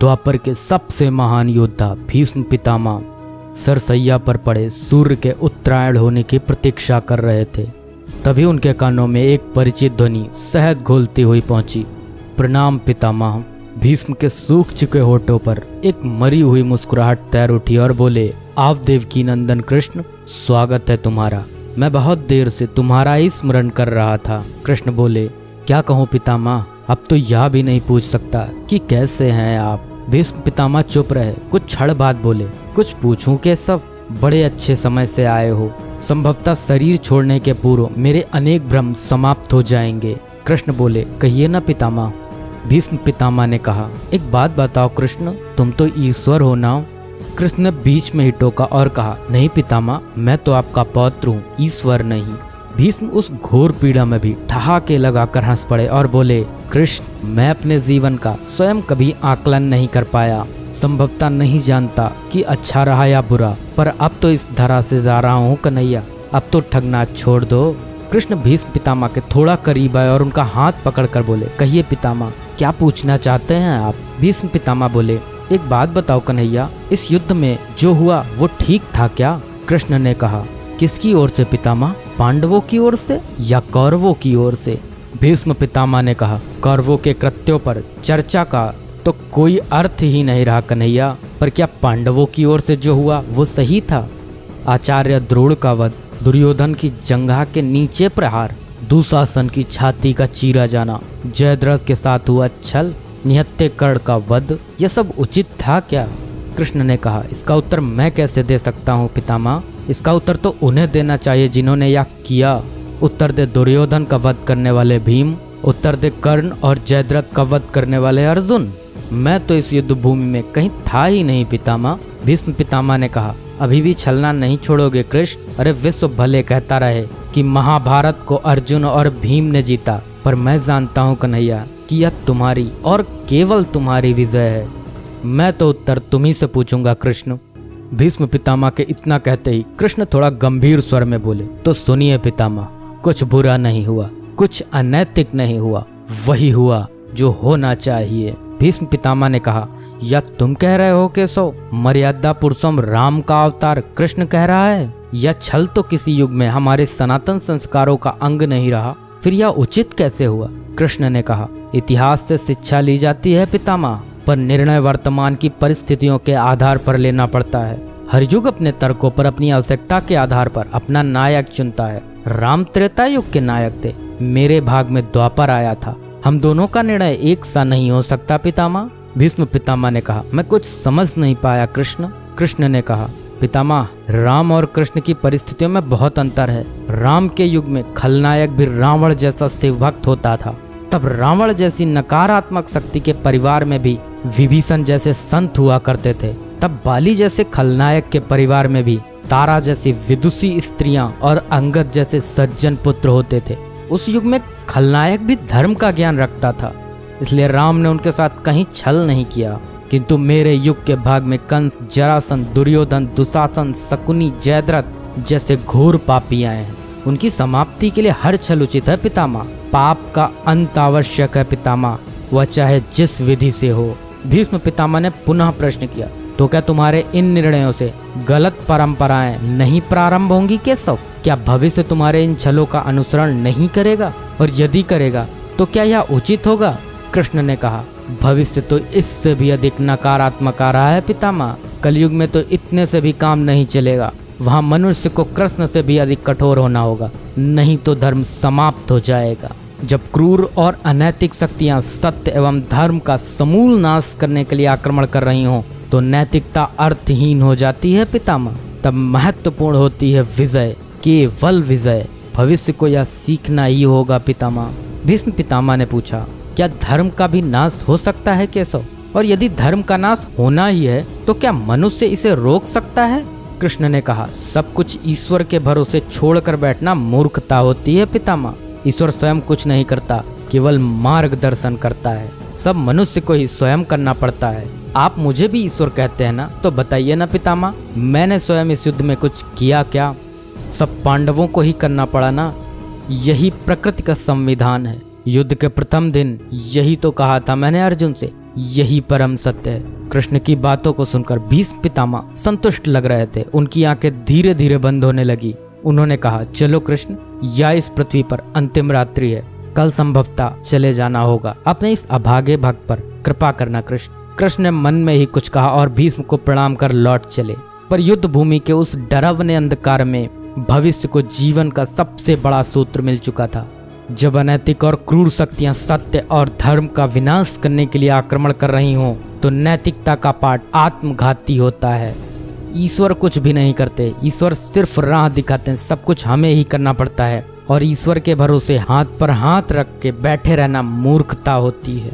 द्वापर के सबसे महान योद्धा भीष्म पितामह सरसैया पर पड़े सूर्य के उत्तरायण होने की प्रतीक्षा कर रहे थे। तभी उनके कानों में एक परिचित ध्वनि शहद घोलती हुई पहुंची। प्रणाम पितामह। भीष्म के सूख चुके होठों पर एक मरी हुई मुस्कुराहट तैर उठी और बोले, आप देवकी नंदन कृष्ण, स्वागत है तुम्हारा। मैं बहुत देर से तुम्हारा ही स्मरण कर रहा था। कृष्ण बोले, क्या कहूँ पितामह, अब तो यह भी नहीं पूछ सकता कि कैसे हैं आप। भीष्म पितामह चुप रहे, कुछ क्षण बाद बोले, कुछ पूछूं के सब, बड़े अच्छे समय से आए हो। संभवतः शरीर छोड़ने के पूर्व मेरे अनेक भ्रम समाप्त हो जाएंगे। कृष्ण बोले, कहिए ना पितामह। भीष्म पितामह ने कहा, एक बात बताओ कृष्ण, तुम तो ईश्वर हो ना। कृष्ण ने बीच में ही टोका और कहा, नहीं पितामह, मैं तो आपका पौत्र हूँ, ईश्वर नहीं। भीष्म उस घोर पीड़ा में भी ठहाके लगाकर हंस पड़े और बोले, कृष्ण, मैं अपने जीवन का स्वयं कभी आकलन नहीं कर पाया। संभवतः नहीं जानता कि अच्छा रहा या बुरा, पर अब तो इस धरा से जा रहा हूँ कन्हैया, अब तो ठगना छोड़ दो। कृष्ण भीष्म पितामह के थोड़ा करीब आए और उनका हाथ पकड़कर बोले, कहिए पितामह, क्या पूछना चाहते हैं आप। भीष्म पितामह बोले, एक बात बताओ कन्हैया, इस युद्ध में जो हुआ वो ठीक था क्या। कृष्ण ने कहा, किसकी ओर से पितामह, पांडवों की ओर से या कौरवों की ओर से। भीष्म पितामह ने कहा, कौरवों के कृत्यों पर चर्चा का तो कोई अर्थ ही नहीं रहा कन्हैया, पर क्या पांडवों की ओर से जो हुआ वो सही था। आचार्य द्रोण का वध, दुर्योधन की जंघा के नीचे प्रहार, दुशासन की छाती का चीरा जाना, जयद्रथ के साथ हुआ छल, निहत्थे कर्ण का वध, यह सब उचित था क्या। कृष्ण ने कहा, इसका उत्तर मैं कैसे दे सकता हूँ पितामह, इसका उत्तर तो उन्हें देना चाहिए जिन्होंने यह किया। उत्तर दे दुर्योधन का वध करने वाले भीम, उत्तर दे कर्ण और जयद्रथ का वध करने वाले अर्जुन। मैं तो इस युद्ध भूमि में कहीं था ही नहीं पितामह। भीष्म पितामह ने कहा, अभी भी छलना नहीं छोड़ोगे कृष्ण। अरे विश्व भले कहता रहे कि महाभारत को अर्जुन और भीम ने जीता, पर मैं जानता हूँ कन्हैया कि यह तुम्हारी और केवल तुम्हारी विजय है। मैं तो उत्तर तुम्ही से पूछूंगा कृष्ण। भीष्म पितामह के इतना कहते ही कृष्ण थोड़ा गंभीर स्वर में बोले, तो सुनिए पितामह, कुछ बुरा नहीं हुआ, कुछ अनैतिक नहीं हुआ, वही हुआ जो होना चाहिए। भीष्म पितामह ने कहा, या तुम कह रहे हो केशव, मर्यादा पुरुषोत्तम राम का अवतार कृष्ण कह रहा है। यह छल तो किसी युग में हमारे सनातन संस्कारों का अंग नहीं रहा, फिर यह उचित कैसे हुआ। कृष्ण ने कहा, इतिहास से शिक्षा ली जाती है पितामह, पर निर्णय वर्तमान की परिस्थितियों के आधार पर लेना पड़ता है। हर युग अपने तर्कों पर, अपनी आवश्यकता के आधार पर अपना नायक चुनता है। राम त्रेता युग के नायक थे, मेरे भाग में द्वापर आया था। हम दोनों का निर्णय एक सा नहीं हो सकता पितामह। भीष्म पितामह ने कहा, मैं कुछ समझ नहीं पाया कृष्ण। कृष्ण ने कहा, पितामह, राम और कृष्ण की परिस्थितियों में बहुत अंतर है। राम के युग में खलनायक भी रावण जैसा शिव भक्त होता था, तब रावण जैसी नकारात्मक शक्ति के परिवार में भी विभीषण जैसे संत हुआ करते थे। तब बाली जैसे खलनायक के परिवार में भी तारा जैसी विदुषी स्त्रियां और अंगद जैसे सज्जन पुत्र होते थे। उस युग में खलनायक भी धर्म का ज्ञान रखता था, इसलिए राम ने उनके साथ कहीं छल नहीं किया। किंतु मेरे युग के भाग में कंस, जरासंध, दुर्योधन, दुशासन, शकुनी, जयद्रथ जैसे घोर पापी आए हैं। उनकी समाप्ति के लिए हर छल उचित है पितामह। पाप का अंत आवश्यक है पितामह, वह चाहे जिस विधि से हो। भीष्म पितामह ने पुनः प्रश्न किया, तो क्या तुम्हारे इन निर्णयों से गलत परंपराएं नहीं प्रारंभ होंगी केशव। क्या भविष्य तुम्हारे इन छलों का अनुसरण नहीं करेगा, और यदि करेगा तो क्या यह उचित होगा। कृष्ण ने कहा, भविष्य तो इससे भी अधिक नकारात्मक आ रहा है पितामह। कलयुग में तो इतने से भी काम नहीं चलेगा, वहाँ मनुष्य को कृष्ण से भी अधिक कठोर होना होगा, नहीं तो धर्म समाप्त हो जाएगा। जब क्रूर और अनैतिक शक्तियाँ सत्य एवं धर्म का समूल नाश करने के लिए आक्रमण कर रही हों, तो नैतिकता अर्थहीन हो जाती है पितामह। तब महत्वपूर्ण होती है विजय, केवल विजय। भविष्य को यह सीखना ही होगा पितामह। भीष्म पितामह ने पूछा, क्या धर्म का भी नाश हो सकता है केशव, और यदि धर्म का नाश होना ही है तो क्या मनुष्य इसे रोक सकता है। कृष्ण ने कहा, सब कुछ ईश्वर के भरोसे छोड़कर बैठना मूर्खता होती है पितामह। ईश्वर स्वयं कुछ नहीं करता, केवल मार्गदर्शन करता है। सब मनुष्य को ही स्वयं करना पड़ता है। आप मुझे भी ईश्वर कहते हैं ना, तो बताइए ना पितामह, मैंने स्वयं इस युद्ध में कुछ किया क्या। सब पांडवों को ही करना पड़ा ना, यही प्रकृति का संविधान है। युद्ध के प्रथम दिन यही तो कहा था मैंने अर्जुन से, यही परम सत्य है। कृष्ण की बातों को सुनकर भीष्म पितामह संतुष्ट लग रहे थे। उनकी आंखें धीरे धीरे बंद होने लगी। उन्होंने कहा, चलो कृष्ण, यह इस पृथ्वी पर अंतिम रात्रि है, कल संभवतः चले जाना होगा। अपने इस अभागे भक्त पर कृपा करना कृष्ण। कृष्ण ने मन में ही कुछ कहा और भीष्म को प्रणाम कर लौट चले। पर युद्ध भूमि के उस डरावने अंधकार में भविष्य को जीवन का सबसे बड़ा सूत्र मिल चुका था। जब अनैतिक और क्रूर शक्तियां सत्य और धर्म का विनाश करने के लिए आक्रमण कर रही हों, तो नैतिकता का पाठ आत्मघाती होता है। ईश्वर कुछ भी नहीं करते, ईश्वर सिर्फ राह दिखाते हैं। सब कुछ हमें ही करना पड़ता है और ईश्वर के भरोसे हाथ पर हाथ रख के बैठे रहना मूर्खता होती है।